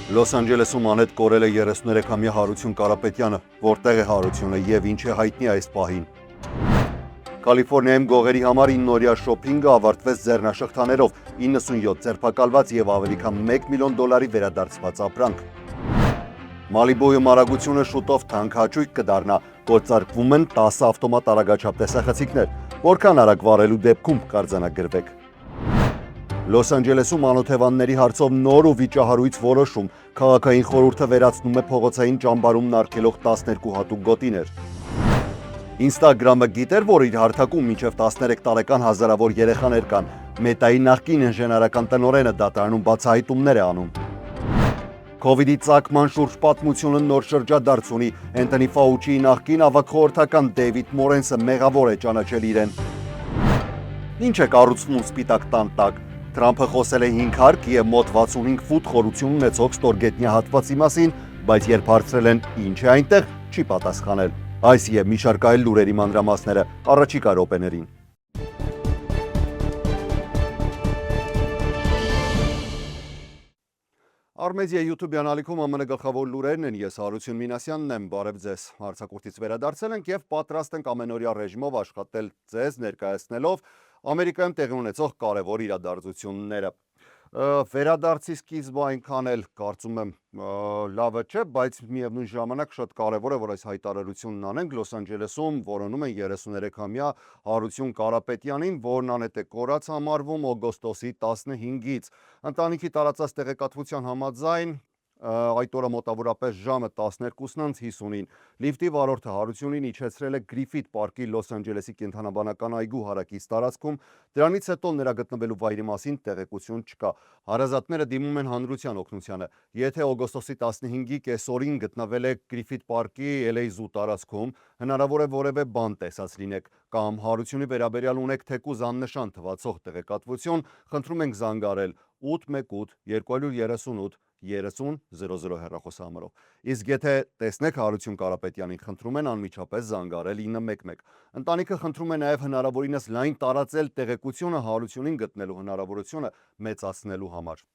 Լոս Անջելեսում անհետ կորել է 33-ամյա Հարություն Կարապետյանը, որտեղ է Հարությունը եւ ինչ է հայտնի այս պահին։ Կալիֆոռնիայում գողերի համար 9-օրյա շոփինգը ավարտվեց ձեռնաշղթաներով, 97 ձերբակալված եւ ավելի քան $1 միլիոն վերադարձված ապրանք։ Մալիբոյում արագությունը շուտով թանկ հաճույք կդառնա, գործարկվում են 10 ավտոմատ արագաչափ տեսախցիկներ, որքան արագ վարելու դեպքում կարձանագրվեք։ Լոս Անջելեսում անօթևանների հարցով նոր ու վիճահարույց որոշում, քաղաքային խորհուրդը վերացնում է փողոցային ճամբարումն արգելող 12 հատուկ գոտիներ։ Instagram-ը գիտեր, որ իր հարթակում մինչև 13 տարեկան հազարավոր երեխաներ կան, Մետայի նախկին ինժեներական տնօրենը դատարանում բացահայտումներ է անում։ Քովիդի ծագման շուրջ պատմությունը նոր շրջադարձ ունի, Էնթոնի Ֆաուչիի նախկին ավագ խորհրդական Դեյվիդ Մորենսը մեղավոր է ճանաչել իրեն։ Ինչ է կառուցվում Սպիտակ տան տակ։ Թրամփը խոսել է 5 հարկ եւ մոտ 65 ֆուտ խորություն ունեցող ստորգետնյա հատվածի մասին, բայց երբ հարցրել են ինչ է այնտեղ, չի պատասխանել։ Այս եւ մի շարք այլ լուրերի մանրամասները առաջիկա րոպեներին։ Արմեզիա YouTube-յան ալիքում ԱՄՆ գլխավոր լուրերն են, ես Հարություն Մինասյանն եմ, բարև ձեզ։ Հարցակուրտից վերադարձել ենք եւ պատրաստ ենք ամենօրյա ռեժիմով աշխատել ձեզ ներկայացնելով Ամերիկայում տեղի ունեցող կարևոր իրադարձությունները։ Վերադարձի սկիզբը այնքան էլ կարծում եմ լավը չէ, բայց միևնույն ժամանակ շատ կարևոր է, որ այս հայտարարությունն անենք։ Լոս Անջելեսում որոնում են 33-ամյա Հարություն Կարապետյանին, որն անհետ է կորած համարվում օգոստոսի 15-ից։ Ընտանիքի տարածած տեղեկատվության համաձայն այդ օրը մոտավորապես ժամը 12:50-ին լիֆտի վարորդը Հարությունին իջեցրել է Գրիֆիթ պարկի Լոս Անջելեսի կենդանաբանական այգու հարակից տարածքում, դրանից հետո նրա գտնվելու վայրի մասին տեղեկություն չկա։ Հարազատները դիմում են հանրության օգնությանը։ Եթե օգոստոսի 15-ի կեսօրին գտնվել եք Գրիֆիթ պարկի LA Zoo տարածքում, հնարավոր է որևէ բան տեսած լինեք կամ Հարությունի վերաբերյալ ունեք թեկուզ աննշան թվացող տեղեկատվություն, խնդրում ենք զանգարել 818 238 3000 հեռախոսահամարով։ Իսկ եթե տեսնեք Հարություն Կարապետյանին, խնդրում են անմիջապես զանգարել 911։ Ընտանիքը խնդրում է նաև հնարավորինս լայն տարածել տեղեկությունը Հարությունին գտնելու հնարավորությունը մեծացնելու համար։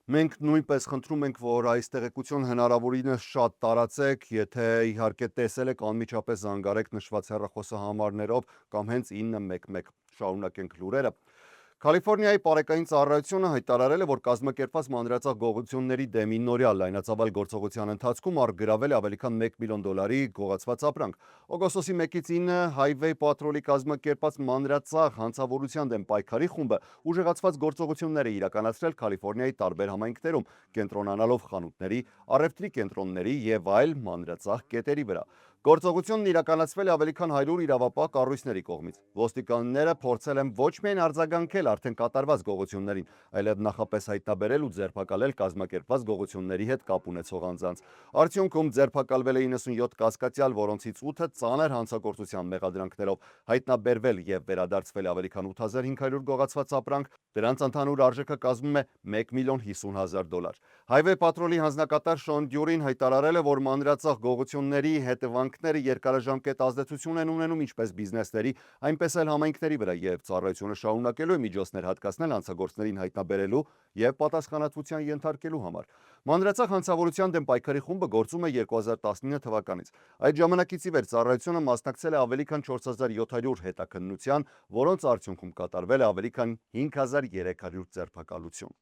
Մենք նույնպես խնդրում ենք, որ այս տեղեկությունը հնարավորինս շատ տարածեք, եթե իհարկե տեսել եք, անմիջապես զանգարեք նշված հեռախոսահամարներով կամ հենց 911։ Շարունակենք լուրերը։ Կալիֆոռնիայի պարեկային ծառայությունը հայտարարել է, որ կազմակերպված մանրածախ գողությունների դեմ 9-օրյա լայնածավալ գործողության ընթացքում առգրավել է ավելի քան $1 միլիոն գողացված ապրանք։ Օգոստոսի 1-ից 9 Highway Patrol-ի կազմակերպած մանրածախ հանցավորության դեմ պայքարի խումբը ուժեղացված գործողություններ է իրականացրել Կալիֆոռնիայի տարբեր համայնքներում, կենտրոնանալով խանութների, առևտրի կենտրոնների եւ այլ մանրածախ կետերի վրա։ Գործողությունն իրականացվել է ավելի քան 100 իրավապահ կառույցների կողմից։ Ոստիկանները փորձել են ոչ միայն արձագանքել արդեն կատարված գողություններին, այլև նախապես հայտնաբերել ու ձերբակալել կազմակերպված գողությունների հետ կապ ունեցող անձանց։ Արդյունքում ձերբակալվել է 97 կասկածյալ, որոնցից 8-ը ծանր հանցագործության մեղադրանքներով, հայտնաբերվել եւ վերադարձվել ավելի քան $8500 գողացված ապրանք, դրանց ընդհանուր արժեքը կազմում է $1,050,000։ Highway Patrol-ի հանձնակատար Շոն Դյուրին հայտարարել է, որ մանրածախ գողությունների հետևանքները երկարաժամկետ ազդեցություն են ունենում ինչպես բիզնեսների, այնպես էլ համայնքների վրա եւ ծառայությունը շարունակելու է միջոցներ հատկացնել հանցագործներին հայտնաբերելու եւ պատասխանատվության ենթարկելու համար։ Մանրածախ հանցավորության դեմ պայքարի խումբը գործում է 2019 թվականից։ Այդ ժամանակից ի վեր ծառայությունը մասնակցել է ավելի քան 4700 հետաքննության, որոնց արդյունքում կատարվել է ավելի քան 5300 ձերբակալություն։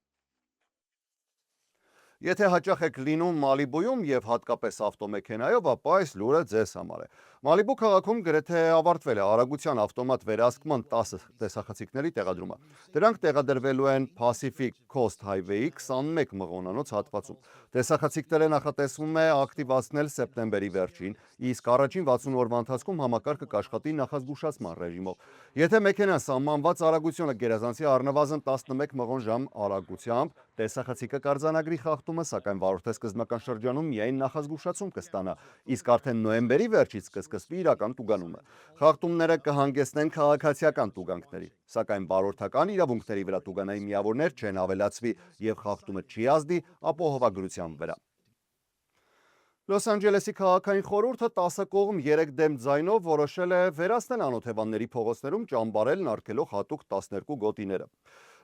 Եթե հաճախ եք լինում Մալիբոյում եւ հատկապես ավտոմեքենայով, ապա այս լուրը ձեզ համար է։ Մալիբու քաղաքում գրեթե ավարտվել է արագության ավտոմատ վերահսկման 10 տեսախցիկների տեղադրումը։ Դրանք տեղադրվելու են Pacific Coast Highway-ի 21 մղոնանոց հատվածում։ Տեսախցիկները նախատեսվում է ակտիվացնել սեպտեմբերի վերջին, իսկ առաջին 60 օրվա ընթացքում համակարգը կաշխատի նախազգուշացման ռեժիմով։ Եթե մեքենան սահմանված արագությունը գերազանցի առնվազն 11 մղոն/ժամ արագությամբ, տեսախցիկը կարձանագրի խախտումը, սակայն վարորդի սկզբնական շրջանում միայն նախազգուշացում կստանա, իսկ արդեն նոյեմբերի վերջից կսկսվի իրական տուգանումը։ Խախտումները կհանգեցնեն քաղաքացիական տուգանքների, սակայն վարորդական իրավունքների վրա տուգանային միավորներ չեն ավելացվի եւ խախտումը չի ազդի ապահովագրության վրա։ Լոս Անջելեսի քաղաքային խորհուրդը 10 կողմ 3 դեմ ձայնով որոշել է վերացնել անօթևանների փողոցներում ճամբարելն արգելող հատուկ 12 գոտիները։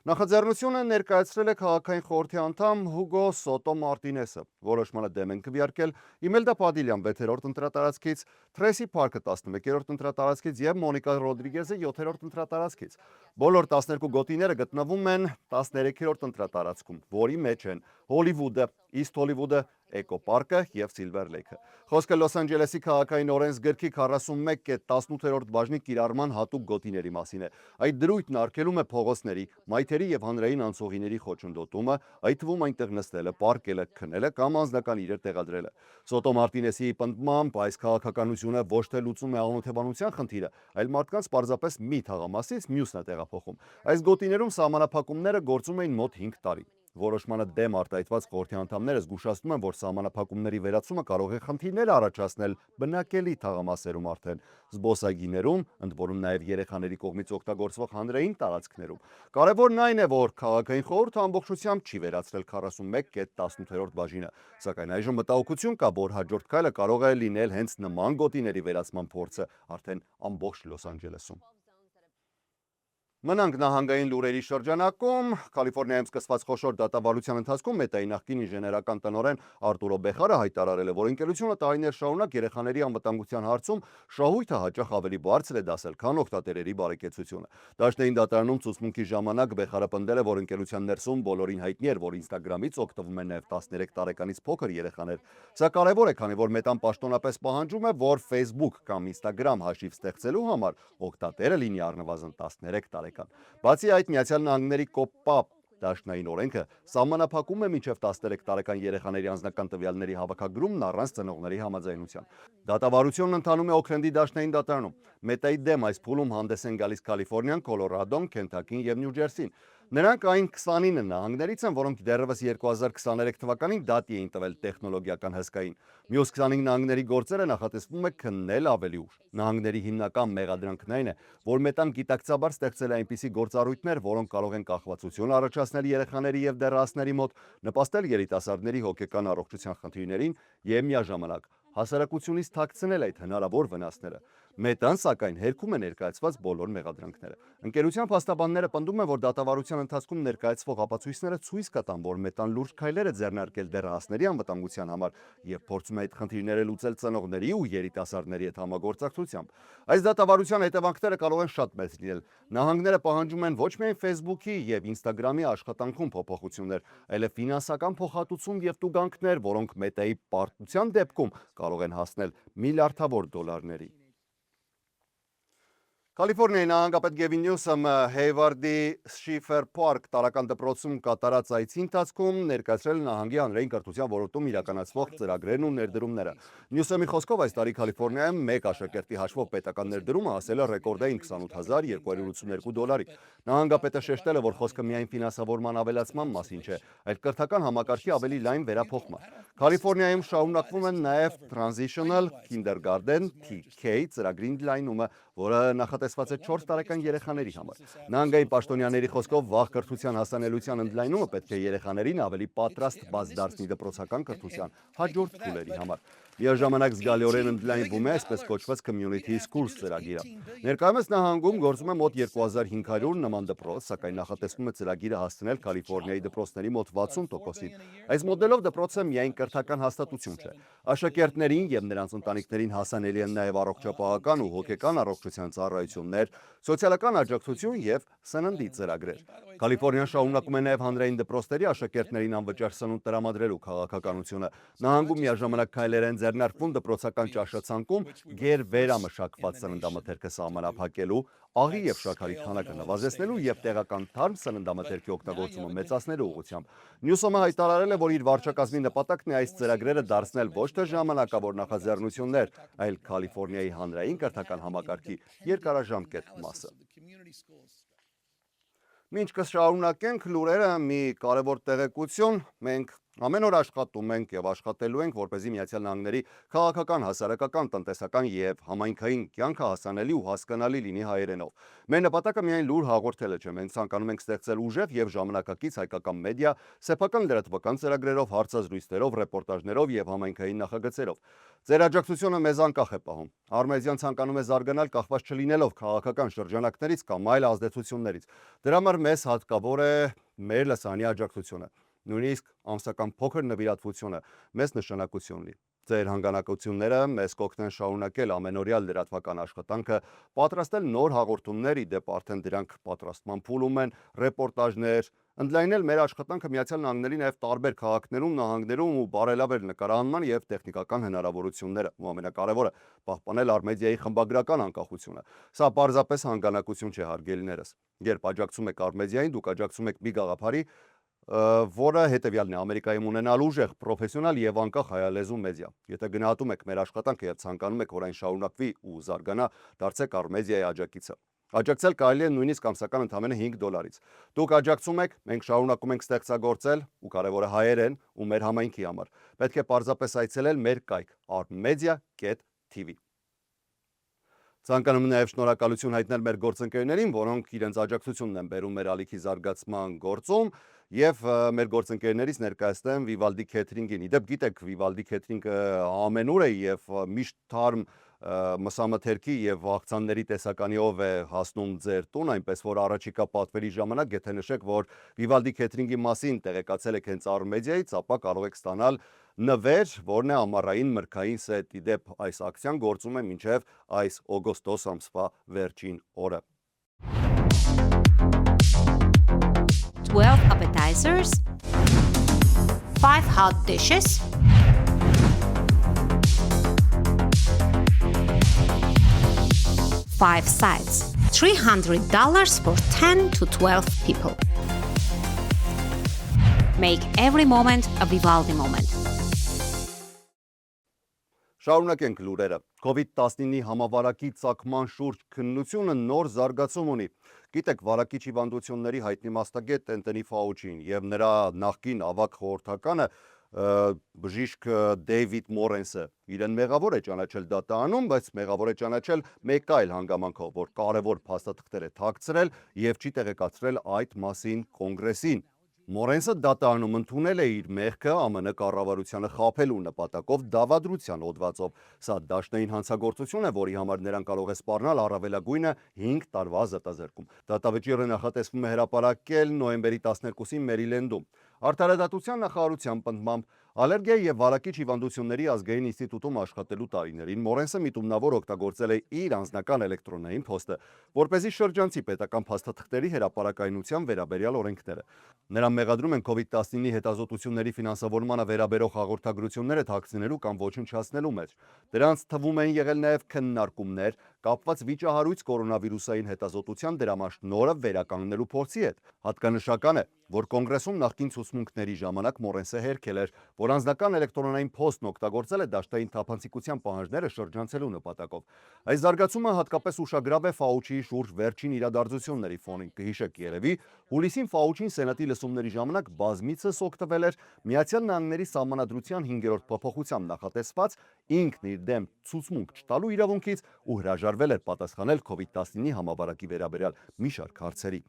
Նախաձեռնությունը ներկայացրել է քաղաքային խորհրդի անդամ Հուգո Սոտո Մարտինեսը, որոշմանը դեմ են քվեարկել Իմելդա Պադիլյան 6-րդ ընտրատարածքից, Թրեսի Փարքը 11-րդ ընտրատարածքից եւ Մոնիկա Ռոդրիգեզը 7-րդ ընտրատարածքից։ Բոլոր 12 գոտիները գտնվում են 13-րդ ընտրատարածքում, որի մեջ են Հոլիվուդը, Իստ Հոլիվուդը, Էկո պարկը եւ Սիլվեր Լեյքը։ Խոսքը Լոս Անջելեսի քաղաքային օրենսգրքի 41.18-րդ բաժնի կիրառման հատուկ գոտիների մասին է։ Այդ դրույթն արգելում է փողոցների, մայթերի եւ հանրային անցողիների խոչընդոտումը, այդ թվում այնտեղ նստելը, պարկելը, քնելը կամ անձնական իրեր տեղադրելը։ Սոտո Մարտինեսի պնդմամբ այս քաղաքականությունը ոչ թե լուծում է անօթեբանության խնդիրը, այլ մարդկանց պարզապես մի թաղամասից մյուսն է տեղափոխում։ Այս գոտիներում սահմանափակումները գործում էին մոտ 5 տարի։ Որոշմանը դեմ արտահայտված խորհրդի անդամները զգուշացնում են, որ սահմանափակումների վերացումը կարող է խնդիրներ առաջացնել բնակելի թաղամասերում արդեն, զբոսայգիներում, ընդ որում նաև երեխաների կողմից օգտագործվող հանրային տարածքներում։ Կարևորն այն է, որ քաղաքային խորհուրդը ամբողջությամբ չի վերացրել 41.18-րդ բաժինը, սակայն այժմ մտահոգություն կա, որ հաջորդ քայլը կարող է լինել հենց նման գոտիների վերացման փորձը արդեն ամբողջ Լոս Անջելեսում։ Մնանք նահանգային լուրերի շրջանակում, Կալիֆորնիայում սկսված խոշոր դատավարության ընթացքում Մետայի նախկին ինժեներական տնօրեն Արտուրո Բեխարը հայտարարել է, որ ընկերությունը տարիներ շարունակ երեխաների անվտանգության հարցում շահույթը հաճախ ավելի բարձր է դասել, քան օգտատերերի բարեկեցությունը։ Դաշնային դատարանում ցուցմունքի ժամանակ Բեխարը պնդել է, որ ընկերության ներսում բոլորին հայտնի էր, որ Instagram-ից օգտվում են նաև 13 տարեկանից փոքր երեխաներ։ Սա կարևոր է, քանի որ Մետան պաշտոնապես պահանջում է, որ Facebook կամ Instagram հաշիվ ստեղծելու համար օգտատերը լինի առնվազն 13 տարեկան։ Բացի այդ, Միացյալ Նահանգների կոպապ դաշնային օրենքը սահմանափակում է մինչև 13 տարեկան երեխաների անձնական տվյալների հավաքագրումն առանց ծնողների համաձայնության։ Դատավարությունն ընթանում է Օքլենդի դաշնային դատարանում։ Մետայի դեմ այս փուլում հանդես են գալիս Կալիֆոռնիան, Կոլորադոն, Քենթաքին եւ Նյու Ջերսին։ Նրանք այն 29 նահանգներից են, որոնք դեռևս 2023 թվականին դատի էին տվել տեխնոլոգիական հսկային։ Մյուս 25 նահանգների գործերը նախատեսվում է քննել ավելի ուշ։ Նահանգների հիմնական մեղադրանքն այն է, որ Մետան գիտակցաբար ստեղծել է այնպիսի գործառույթներ, որոնք կարող են կախվածություն առաջացնել երեխաների եւ դեռահասների մոտ, նպաստել երիտասարդների հոգեկան առողջության խնդիրներին եւ միաժամանակ հասարակությունից թաքցնել այդ հնարավոր վնասները։ Մետան, սակայն, հերքում է ներկայացված բոլոր մեղադրանքները։ Ընկերության փաստաբանները պնդում են, որ դատավարության ընթացքում ներկայացվող ապացույցները ցույց կտան, որ Մետան լուրջ քայլեր է ձեռնարկել դեռահասների անվտանգության համար եւ փորձում է այդ խնդիրները լուծել ծնողների ու երիտասարդների հետ համագործակցությամբ։ Այս դատավարության հետևանքները կարող են շատ մեծ լինել։ Նահանգները պահանջում են ոչ միայն Facebook-ի եւ Instagram-ի աշխատանքում փոփոխություններ, այլև ֆինանսական փոխհատուցում եւ տուգանքներ, որոնք Մետայի պարտության դեպքում կարող են հասնել միլիարդավոր դոլարների։ Կալիֆոռնիայի նահանգապետ Գևին Նյուսոմը Հեյվարդի Շիֆեր Պարկ տարրական դպրոցում կատարած այցի ընթացքում ներկայացրել նահանգի հանրային կրթության ոլորտում իրականացվող ծրագրերն ու ներդրումները։ Նյուսոմի խոսքով այս տարի Կալիֆոռնիայում մեկ աշակերտի հաշվով պետական ներդրումը հասել է ռեկորդային 28282 դոլարի։ Նահանգապետը շեշտել է, որ խոսքը միայն ֆինանսավորման ավելացման մասին չէ, այլ կրթական համակարգի ավելի լայն վերափոխման։ Կալիֆոռնիայում շարունակվում են նաև Transitional Kindergarten (TK) ծրագրի ընդլայնումը, որը նախատեսված է 4 տարեկան երեխաների համար։ Նահանգային պաշտոնյաների խոսքով վաղ կրթության հասանելիության ընդլայնումը պետք է երեխաներին ավելի պատրաստ բաց դարձնի դպրոցական կրթության հաջորդ փուլերի համար։ Միաժամանակ զգալիորեն ընդլայնվում է այսպես կոչված Community Schools ծրագիրը։ Ներկայումս նահանգում գործում է մոտ 2500 նման դպրոց, սակայն նախատեսվում է ծրագիրը հասցնել Կալիֆոռնիայի դպրոցների մոտ 60%-ին։ Այս մոդելով դպրոցը միայն կրթական հաստատություն չէ։ Աշակերտներին եւ նրանց ընտանիքներին հասանելի են նաև առողջապահական ու հոգեկան առողջության ծառայություններ, սոցիալական աջակցություն եւ սննդի ծրագրեր։ Կալիֆոռնիան շարունակում է նաև հանրային դպրոցների աշակերտներին անվճար սնունդ տրամադրելու քաղաքականությունը։ Նահանգում միաժամանակ քայլեր են ձեռնարկվում դպրոցական ճաշացանկում գերվերամշակված սննդամթերքը սահմանափակելու, աղի եւ շաքարի քանակը նվազեցնելու եւ տեղական թարմ սննդամթերքի օգտագործումը մեծացնելու ուղղությամբ։ Նյուսոմը հայտարարել է, որ իր վարչակազմի նպատակն է այս ծրագրերը դարձնել ոչ թե ժամանակավոր նախաձեռնություններ, այլ Կալիֆոռնիայի հանրային կրթական համակարգի երկարաժամկետ մասը։ Մինչ կշարունակենք լուրերը, մի կարևոր տեղեկություն, մենք Ամեն օր աշխատում ենք եւ աշխատելու ենք, որպեսզի Միացյալ Նահանգների քաղաքական, հասարակական, տնտեսական եւ համայնքային կյանքը հասանելի ու հասկանալի լինի հայերենով։ Մեր նպատակը միայն լուր հաղորդելը չէ, մենք ցանկանում ենք ստեղծել ուժեղ եւ ժամանակակից հայկական մեդիա, սեփական լրատվական ծրագրերով, հարցազրույցներով, ռեպորտաժներով եւ համայնքային նախագծերով։ Ձեր աջակցությունը մեզ անկախ է պահում։ Արմեզյան ցանկանում է զարգանալ կախված չլինելով քաղաքական շրջանակներից կամ այլ ազդեցություններից։ Դրա համար մեզ հատկավոր է մեր լսանի աջակցությունը։ Նույնիսկ ամսական փոքր նվիրատվությունը մեծ նշանակություն ունի։ Ձեր հանգանակությունները մեզ կօգնեն շարունակել ամենօրյա լրատվական աշխատանքը, պատրաստել նոր հաղորդումներ, ի դեպ արդեն դրանք պատրաստման փուլում են, ռեպորտաժներ, ընդլայնել մեր աշխատանքը Միացյալ Նահանգների նաև տարբեր քաղաքներում, նահանգներում ու բարելավել նկարահանման եւ տեխնիկական հնարավորությունները, ու ամենակարևորը՝ պահպանել Արմեդիայի խմբագրական անկախությունը։ Սա պարզապես հանգանակություն չէ, հարգելիներս։ Երբ աջակցում եք Արմեդիային, դուք աջակցում եք մի գաղափարի, որը հետևյալն է՝ Ամերիկայում ունենալ ուժեղ, պրոֆեսիոնալ եւ անկախ հայալեզու մեդիա։ Եթե գնահատում եք մեր աշխատանքը եւ ցանկանում եք, որ այն շարունակվի ու զարգանա, դարձեք Արմեդիայի աջակիցը։ Աջակցել կարելի է նույնիսկ ամսական ընդամենը $5։ Դուք աջակցում եք, մենք շարունակում ենք ստեղծագործել ու կարևորը հայերեն ու մեր համայնքի համար։ Պետք է պարզապես այցելել մեր կայք armedia.tv։ Ցանկանում եմ նաև շնորհակալություն հայտնել մեր գործընկերներին, որոնք իրենց աջակցությունն են բերում մեր ալիքի զարգացման գործում, եւ մեր գործընկերներից ներկայացնեմ Vivaldi Catering-ին։ Իդեպ գիտեք, Vivaldi Catering-ը ամենուր է եւ միշտ թարմ մսամթերքի եւ աղցանների տեսականիով է հասնում ձեր տուն, այնպես որ առաջիկա պատվերի ժամանակ, եթե նշեք, որ Vivaldi Catering-ի մասին տեղեկացել եք հենց Արմեդիայից, ապա կարող եք ստանալ նվեր, որն է ամառային մրգային սեթ։ Իդեպ այս ակցիան գործում է մինչև այս օգոստոս ամսվա վերջին օրը։ 12 appetizers, 5 hot dishes, 5 sides, $300 for 10 to 12 people. Make every moment a Vivaldi moment. Շարունակենք լուրերը։ COVID-19-ի համավարակի ծագման շուրջ քննությունը նոր զարգացում ունի։ Գիտեք, վարակիչ հիվանդությունների հայտնի մասնագետ Էնթոնի Ֆաուչին եւ նրա նախկին ավագ խորհրդականը բժիշկ Դեյվիդ Մորենսը իրեն մեղավոր է ճանաչել դատանում, բայց մեղավոր է ճանաչել մեկ այլ հանգամանքով, որ կարևոր փաստաթղթեր է թաքցրել եւ չի տեղեկացրել այդ մասին կոնգրեսին։ Մորենսը դատարանում ընդունել է իր մեղքը ԱՄՆ կառավարությանը խաբելու նպատակով դավադրության հոդվածով։ Սա դաշնային հանցագործություն է, որի համար նրան կարող է սպառնալ առավելագույնը 5 տարվա զտազերկում։ Դատավճիռը նախատեսվում է հրապարակել նոյեմբերի 12-ին Մերիլենդում։ Արդարադատության նախարարության պնդմամբ Ալերգիայի եւ վարակիչ հիվանդությունների ազգային ինստիտուտում աշխատելու տարիներին Մորենսը միտումնավոր օգտագործել է իր անձնական էլեկտրոնային փոստը, որպեսզի շրջանցի պետական փաստաթղթերի հրապարակայնության վերաբերյալ օրենքները։ Նրան մեղադրում են COVID-19-ի հետազոտությունների ֆինանսավորմանը վերաբերող հաղորդագրությունները թաքցնելու կամ ոչնչացնելու մեջ։ Դրանց թվում են եղել նաև քննարկումներ կապված վիճահարույց կորոնավիրուսային հետազոտության դրամաշնորհը վերականգնելու փորձի հետ։ Հատկանշական է, որ կոնգրեսում նախկին ցուցմունքների ժամանակ Մորենսը հերքել էր, որ անձնական էլեկտրոնային փոստն օգտագործել է դաշտային թափանցիկության պահանջները շրջանցելու նպատակով։ Այս զարգացումը հատկապես ուշագրավ է Ֆաուչիի շուրջ վերջին իրադարձությունների ֆոնին։ Կհիշեք երևի, հուլիսին Ֆաուչին սենատի լսումների ժամանակ բազմիցս օգտվել էր Միացյալ Նահանգների սահմանադրության 5-րդ փոփոխությամբ նախատեսված ինքն իր դեմ ցուցմունք չտալու իրավունքից ու հրաժարվել էր պատասխանել COVID-19-ի համավարակի վերաբերյալ մի շարք հարցերի։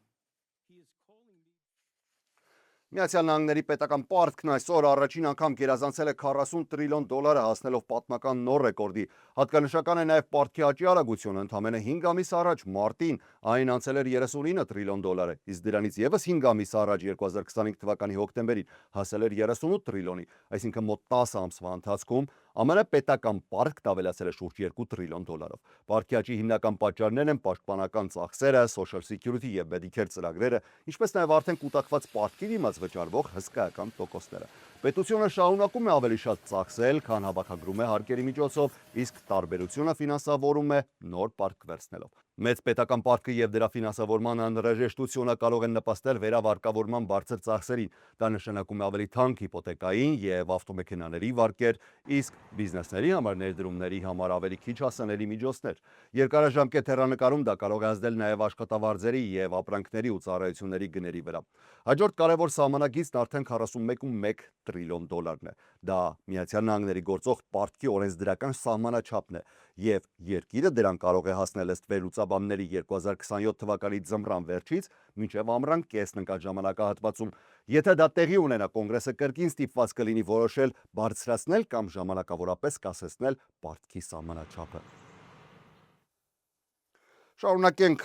Միացյալ Նահանգների պետական պարտքն այսօր առաջին անգամ գերազանցել է $40 տրիլիոն, հասնելով պատմական նոր ռեկորդի։ Հատկանշական է նաև պարտքի աճի արագությունը, ընդամենը 5 ամիս առաջ մարտին այն անցել էր $39 տրիլիոն, իսկ դրանից եւս 5 ամիս առաջ 2025 թվականի հոկտեմբերին հասել էր 38 տրիլիոնի, այսինքն մոտ 10 ամսվա ընթացքում ԱՄՆ պետական պարտքն ավելացել է շուրջ $2 տրիլիոն։ Պարտքի աճի հիմնական պատճառներն են պաշտպանական ծախսերը, Social Security եւ Medicare ծրագրերը, ինչպես նաև արդեն կուտակված պարտքի դիմաց վճարվող հսկայական տոկոսները։ Պետությունը շարունակում է ավելի շատ ծախսել, քան հավաքագրում է հարկերի միջոցով, իսկ տարբերությունը ֆինանսավորում է նոր պարտք վերցնելով։ Մեծ պետական պարտքը եւ դրա ֆինանսավորման անհրաժեշտությունը կարող են նպաստել վերավարկավորման բարձր ծախսերին։ Դա նշանակում է ավելի թանկ հիպոթեկային եւ ավտոմեքենաների վարկեր, իսկ բիզնեսների համար ներդրումների համար ավելի քիչ հասանելի միջոցներ։ Երկարաժամկետ հեռանկարում դա կարող է ազդել նաեւ աշխատավարձերի եւ ապրանքների ու ծառայությունների գների վրա։ Հաջորդ կարևոր սահմանագիծն արդեն 41.1 տրիլիոն դոլարն է։ Դա Միացյալ Նահանգների գործող պարտքի օրենսդրական սահմանաչափն է, եւ երկիրը դրան կարող է հասնել ըստ վերլուծաբանների 2027 թվականի ձմռան վերջից մինչև ամռան կեսն ընկած ժամանակահատվածում։ Եթե դա տեղի ունենա, կոնգրեսը կրկին ստիպված կլինի որոշել բարձրացնել կամ ժամանակավորապես կասեցնել պարտքի սահմանաչափը։ Շարունակենք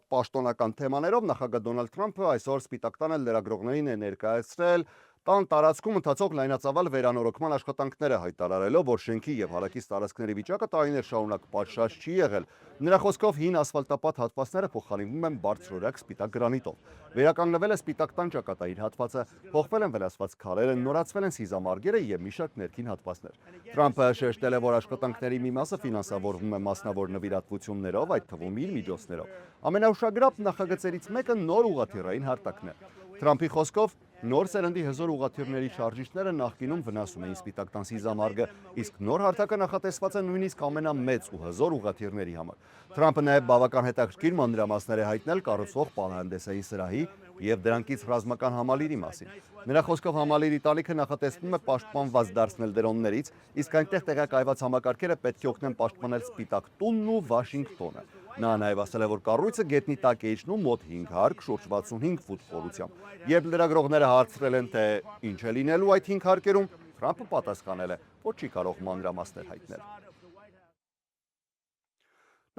պաշտոնական թեմաներով։ Նախագահ Դոնալդ Թրամփը այսօր Սպիտակ տանը լրագրողներին է ներկայացրել տան տարածքում ընթացող լայնածավալ վերանորոգման աշխատանքները, հայտարարելով, որ շենքի եւ հարակից տարածքների վիճակը տարիներ շարունակ պատշաճ չի եղել։ Նրա խոսքով հին ասֆալտապատ հատվածները փոխարինվում են բարձրորակ սպիտակ գրանիտով։ Վերականգնվել է Սպիտակ տան ճակատային հատվածը, փոխվել են վնասված քարերը, նորացվել են սիզամարգերը եւ մի շարք ներքին հատվածներ։ Թրամփը շեշտել է, որ աշխատանքների մի մասը ֆինանսավորվում է մասնավոր նվիրատվություններով, այդ թվում իր միջոցներով։ Ամենաուշագրավ նախագծերից մեկը նոր ուղղաթիռային հարթակն է։ Թրամփի խոսքով նոր սերնդի հզոր ուղղաթիռների շարժիչները նախկինում վնասում էին Սպիտակ տան սիզամարգը, իսկ նոր հարթակը նախատեսված է նույնիսկ ամենամեծ ու հզոր ուղղաթիռների համար։ Թրամփը նաև բավական հետաքրքիր մանրամասներ է հայտնել կառուցվող պալահանդեսային սրահի եւ դրանքից ռազմական համալիրի մասին։ Նրա խոսքով համալիրի տանիքը նախատեսվում է պաշտպանված դարձնել դրոններից, իսկ այնտեղ տեղակայված համակարգերը պետք է օգնեն պաշտպանել Սպիտակ տունն ու Վաշինգտոնը։ Նա նաև ասել է, որ կառույցը գետնի տակ է իջնում մոտ 5 հարկ, շուրջ 65 ֆուտ խորությամբ։ Երբ լրագրողները հարցրել են, թե ինչ է լինելու այդ 5 հարկերում, Թրամփը պատասխանել է, որ չի կարող մանրամասներ հայտնել։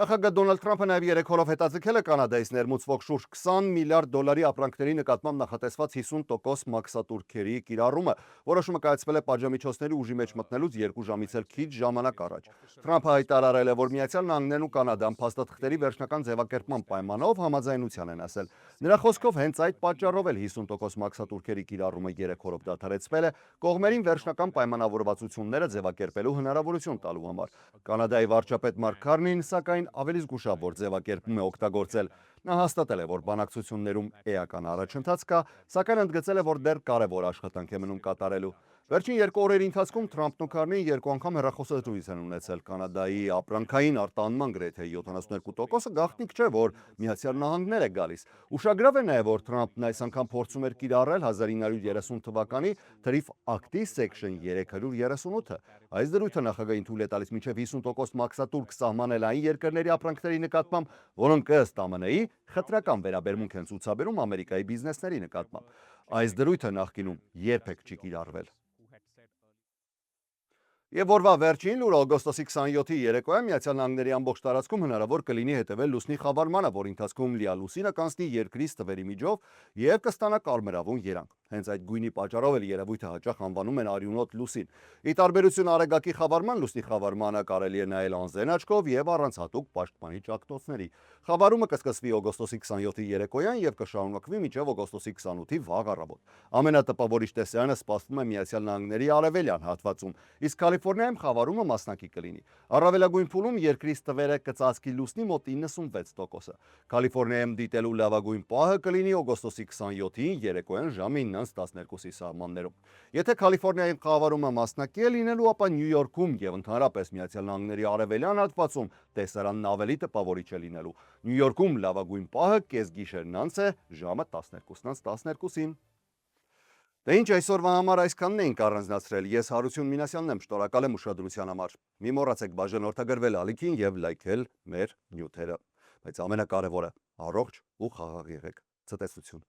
Նախագահ Դոնալդ Թրամփը նաև երեկ օրով հետաձգել է Կանադայից ներմուծվող շուրջ 20 միլիարդ դոլարի ապրանքների նկատմամբ նախատեսված 50% մաքսատուրքերի կիրառումը։ Որոշումը կայացվել է պատժամիջոցների ուժի մեջ մտնելուց 2 ժամից էլ քիչ ժամանակ առաջ։ Թրամփը հայտարարել է, որ Միացյալ Նահանգներն ու Կանադան փաստաթղթերի վերջնական ձևակերպման պայմանով համաձայնության են ասել։ Նրա խոսքով հենց այդ պատճառով էլ 50% մաքսատուրքերի կիրառումը երեկ օրով դադարեցվել է կողմերին վերջնական պայմանավորվածությունները ձևակերպելու հնարավորություն տալու համար։ Կանադայի վարչապետ Մարկ Քարնին, սակայն, ավելի զգուշավոր ձևակերպում է օգտագործել։ Նա հաստատել է, որ բանակցություններում էական առաջընթաց կա, սակայն ընդգծել է, որ դեռ կարևոր աշխատանք է մնում կատարելու։ Վերջին 2 օրերի ընթացքում Թրամփն ու Քարնին 2 անգամ հեռախոսազրույց են ունեցել։ Կանադայի ապրանքային արտահանման գրեթե 72%-ը գաղտնիք չէ, որ Միացյալ Նահանգներ է գալիս։ Ուշագրավ է նաև, որ Թրամփն այս անգամ փորձում էր կիրառել 1930 թվականի թրիֆ ակտի Section 338-ը։ Այս դրույթը նախագահին թույլ է տալիս մինչև 50% մաքսատուրք սահմանել այն երկրների ապրանքների նկատմամբ, որոնք ըստ ԱՄՆ-ի խտրական վերաբերմունք են ցուցաբերում Ամերիկայի բիզնեսների նկատմամբ։ Այս դրույթը նախկինում երբեք չի կիրառվել։ Եվ օրվա վերջին լուրը օգոստոսի 27-ի երեկոյան Միացյալ Նահանգների ամբողջ տարածքում հնարավոր կլինի հետևել լուսնի խավարմանը, որի ընթացքում լիալուսինը կանցնի երկրի ստվերի միջով եւ կստանա կարմրավուն երանգ։ Հենց այդ գույնի պատճառով էլ երևույթը հաճախ անվանում են արյունոտ լուսին։ Ի տարբերություն արեգակի խավարման, լուսնի խավարմանը կարելի է նայել անզեն աչքով եւ առանց հատուկ պաշտպանիչ ակտոցների։ Խավարումը կսկսվի օգոստոսի 27-ի երեկոյան եւ կշարունակվի մինչեւ օգոստոսի 28-ի վաղ առավոտ։ Ամենատպավորիչ տեսարանը սպասվում է Միացյալ Նահանգների արևելյան հատվածում, իսկ Կալիֆոռնիայում խավարումը մասնակի կլինի։ Առավելագույն փուլում երկրի ստվերը կծածկի լուսնի մոտ 96%-ը։ Կալիֆոռնիայում դիտելու լավագույն պահը կլինի օգոստոսի 27-ին երեկոյան ժամը 9-12-ի սահմաններում։ Եթե Կալիֆոռնիայում խավարումը մասնակի է լինելու, ապա Նյու Յորքում եւ ընդհանրապես Միացյալ Նահանգների արևելյան հատվածում տեսարանն ավելի տպավորիչ է լինելու։ Նյու Յորքում լավագույն պահը կեսգիշերն անց է ժամը 12-12-ին։ Դե ինչ այսօրվա համար այսքանն էինք առանձնացրել։ Ես Հարություն Մինասյանն եմ, շնորհակալ եմ ուշադրության համար։ Մի մոռացեք բաժանորդագրվել ալիքին եւ լայքել մեր նյութերը։ Բայց ամենակարևորը՝ առողջ ու խաղաղ եղեք։ Ցտեսություն։